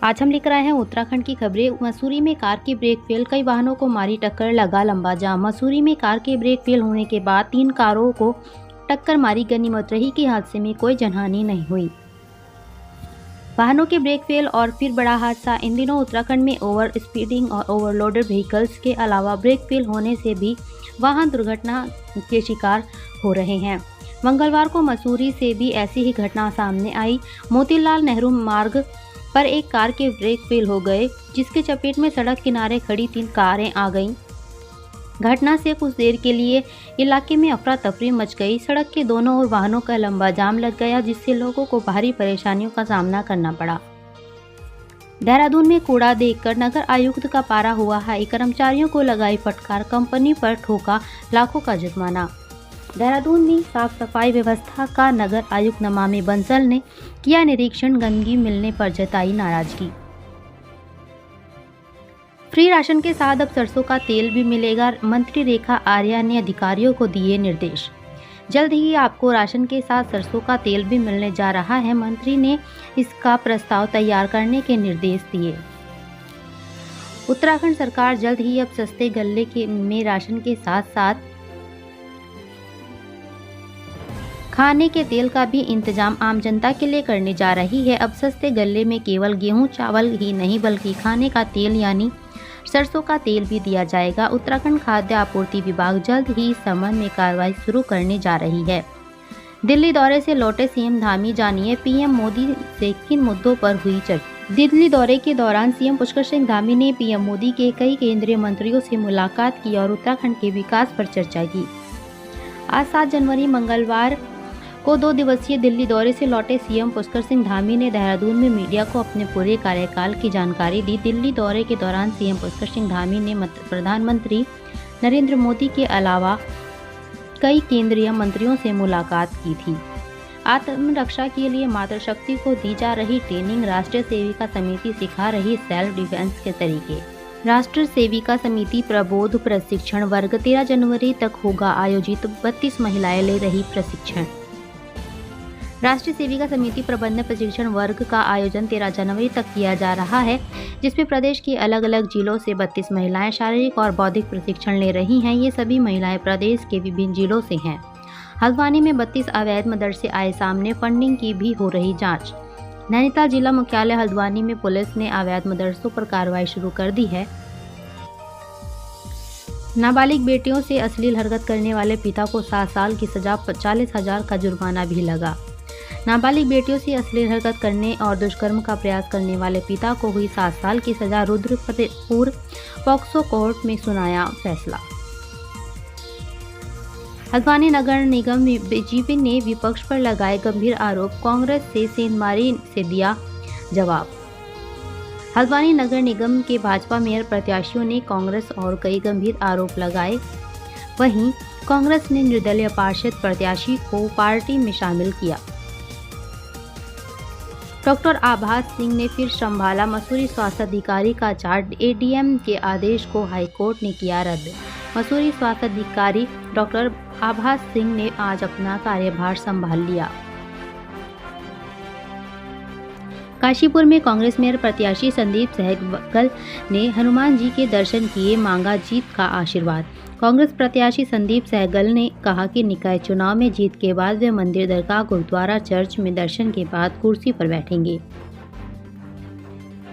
आज हम लेकर आए हैं उत्तराखंड की खबरें। मसूरी में कार की ब्रेक फेल, कई वाहनों को मारी टक्कर, लगा लंबा जाम। मसूरी में कार के ब्रेक फेल होने के बाद 3 कारों को टक्कर मारी। गनीमत रही कि हादसे में कोई जनहानि नहीं हुई। वाहनों के ब्रेक फेल और फिर बड़ा हादसा। इन दिनों उत्तराखंड में ओवर स्पीडिंग और ओवरलोडेड व्हीकल्स के अलावा ब्रेक फेल होने से भी वाहन दुर्घटना के शिकार हो रहे हैं। मंगलवार को मसूरी से भी ऐसी ही घटना सामने आई। मोतीलाल नेहरू मार्ग पर एक कार के ब्रेक फेल हो गए, जिसके चपेट में सड़क किनारे खड़ी 3 कारें आ गईं। घटना से कुछ देर के लिए इलाके में अफरा तफरी मच गई। सड़क के दोनों ओर वाहनों का लंबा जाम लग गया, जिससे लोगों को भारी परेशानियों का सामना करना पड़ा। देहरादून में कूड़ा देखकर नगर आयुक्त का पारा हुआ हाई। कर्मचारियों को लगाई फटकार, कंपनी पर ठोका लाखों का जुर्माना। देहरादून में साफ सफाई व्यवस्था का नगर आयुक्त नमामि बंसल ने किया निरीक्षण। गंदगी मिलने पर जताई नाराजगी। फ्री राशन के साथ अब सरसों का तेल भी मिलेगा। मंत्री रेखा आर्या ने अधिकारियों को दिए निर्देश। जल्द ही आपको राशन के साथ सरसों का तेल भी मिलने जा रहा है। मंत्री ने इसका प्रस्ताव तैयार करने के निर्देश दिए। उत्तराखंड सरकार जल्द ही अब सस्ते गल्ले में राशन के साथ साथ खाने के तेल का भी इंतजाम आम जनता के लिए करने जा रही है। अब सस्ते गल्ले में केवल गेहूं चावल ही नहीं बल्कि खाने का तेल यानी सरसों का तेल भी दिया जाएगा। उत्तराखंड खाद्य आपूर्ति विभाग जल्द ही इस संबंध में कार्रवाई शुरू करने जा रही है। दिल्ली दौरे से लौटे सीएम धामी, जानिए पीएम मोदी से किन मुद्दों पर हुई चर्चा। दिल्ली दौरे के दौरान सीएम पुष्कर सिंह धामी ने पीएम मोदी के कई केंद्रीय मंत्रियों से मुलाकात की और उत्तराखंड के विकास पर चर्चा की। आज 7 जनवरी मंगलवार को 2 दिवसीय दिल्ली दौरे से लौटे सीएम पुष्कर सिंह धामी ने देहरादून में मीडिया को अपने पूरे कार्यकाल की जानकारी दी। दिल्ली दौरे के दौरान सीएम पुष्कर सिंह धामी ने प्रधानमंत्री नरेंद्र मोदी के अलावा कई केंद्रीय मंत्रियों से मुलाकात की थी। आत्मरक्षा के लिए मातृशक्ति को दी जा रही ट्रेनिंग, राष्ट्रीय सेविका समिति सिखा रही सेल्फ डिफेंस के तरीके। राष्ट्र सेविका समिति प्रबोध प्रशिक्षण वर्ग 13 जनवरी तक होगा आयोजित। 32 महिलाएं ले रही प्रशिक्षण। राष्ट्रीय सेविका समिति प्रबंधन प्रशिक्षण वर्ग का आयोजन 13 जनवरी तक किया जा रहा है, जिसमें प्रदेश के अलग अलग जिलों से 32 महिलाएं शारीरिक और बौद्धिक प्रशिक्षण ले रही हैं। ये सभी महिलाएं प्रदेश के विभिन्न जिलों से हैं। हल्द्वानी में 32 अवैध मदरसे आए सामने, फंडिंग की भी हो रही जांच। नैनीताल जिला मुख्यालय हल्द्वानी में पुलिस ने अवैध मदरसों पर कार्रवाई शुरू कर दी है। नाबालिग बेटियों से अश्लील हरकत करने वाले पिता को 7 साल की सजा, 40,000 का जुर्माना भी लगा। नाबालिग बेटियों से अश्लील हरकत करने और दुष्कर्म का प्रयास करने वाले पिता को हुई 7 साल की सजा। रुद्रपुर पॉक्सो कोर्ट में सुनाया फैसला। हल्द्वानी नगर निगम बीजेपी ने विपक्ष पर लगाए गंभीर आरोप, कांग्रेस से सेंधमारी से दिया जवाब। हल्द्वानी नगर निगम के भाजपा मेयर प्रत्याशियों ने कांग्रेस और कई गंभीर आरोप लगाए। वहीं कांग्रेस ने निर्दलीय पार्षद प्रत्याशी को पार्टी में शामिल किया। डॉक्टर आभास सिंह ने फिर संभाला मसूरी स्वास्थ्य अधिकारी का चार्ज। एडीएम के आदेश को हाईकोर्ट ने किया रद्द। मसूरी स्वास्थ्य अधिकारी डॉक्टर आभास सिंह ने आज अपना कार्यभार संभाल लिया। काशीपुर में कांग्रेस मेयर प्रत्याशी संदीप सहगल ने हनुमान जी के दर्शन किए, मांगा जीत का आशीर्वाद। कांग्रेस प्रत्याशी संदीप सहगल ने कहा कि निकाय चुनाव में जीत के बाद वे मंदिर, दरगाह, गुरुद्वारा, चर्च में दर्शन के बाद कुर्सी पर बैठेंगे।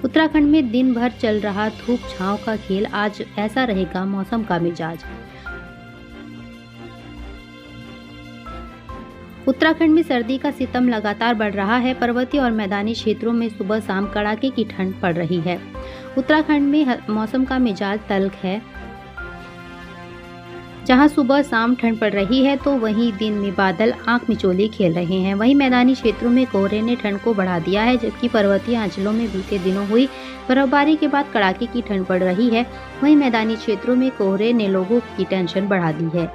उत्तराखंड में दिन भर चल रहा धूप छांव का खेल, आज ऐसा रहेगा मौसम का मिजाज। उत्तराखंड में सर्दी का सितम लगातार बढ़ रहा है। पर्वतीय और मैदानी क्षेत्रों में सुबह शाम कड़ाके की ठंड पड़ रही है। उत्तराखंड में मौसम का मिजाज तल्ख है। जहां सुबह शाम ठंड पड़ रही है तो वहीं दिन में बादल आंख मिचौली खेल रहे हैं। वहीं मैदानी क्षेत्रों में कोहरे ने ठंड को बढ़ा दिया है, जबकि पर्वतीय अंचलों में बीते दिनों हुई बर्फबारी के बाद कड़ाके की ठंड पड़ रही है। वहीं मैदानी क्षेत्रों में कोहरे ने लोगों की टेंशन बढ़ा दी है।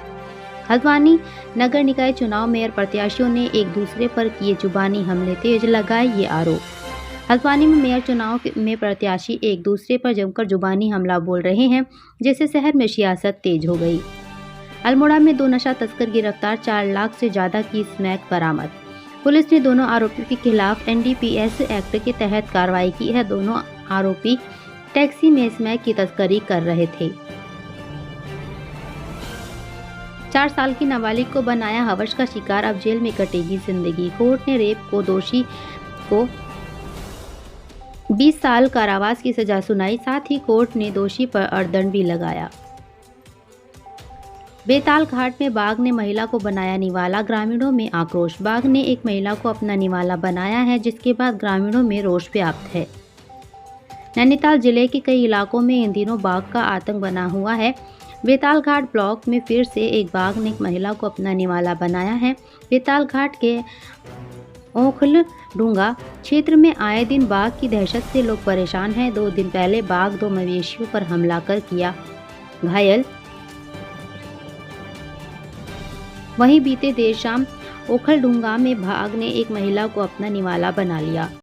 हल्द्वानी नगर निकाय चुनाव मेयर प्रत्याशियों ने एक दूसरे पर किए जुबानी हमले, तेज लगाए ये आरोप। हल्द्वानी में मेयर चुनाव में प्रत्याशी एक दूसरे पर जमकर जुबानी हमला बोल रहे हैं, जिससे शहर में सियासत तेज हो गई। अल्मोड़ा में 2 नशा तस्कर गिरफ्तार, 4 लाख से ज्यादा की स्मैक बरामद। पुलिस ने दोनों आरोपियों के खिलाफ एनडीपीएस एक्ट के तहत कार्रवाई की है। दोनों आरोपी टैक्सी में स्मैक की तस्करी कर रहे थे। 4 साल की नाबालिग को बनाया हवस का शिकार, अब जेल में कटेगी जिंदगी। कोर्ट ने रेप को दोषी को 20 साल कारावास की सजा सुनाई। साथ ही कोर्ट ने दोषी पर अर्थदंड भी लगाया। बेताल घाट में बाघ ने महिला को बनाया निवाला, ग्रामीणों में आक्रोश। बाघ ने एक महिला को अपना निवाला बनाया है, जिसके बाद ग्रामीणों में रोष व्याप्त है। नैनीताल जिले के कई इलाकों में इन दिनों बाघ का आतंक बना हुआ है। बेताल घाट ब्लॉक में फिर से एक बाघ ने एक महिला को अपना निवाला बनाया है। बेताल घाट के ओखलढूंगा क्षेत्र में आए दिन बाघ की दहशत से लोग परेशान हैं। 2 दिन पहले बाघ 2 मवेशियों पर हमला कर किया घायल। वहीं बीते देर शाम ओखलढूंगा में बाघ ने एक महिला को अपना निवाला बना लिया।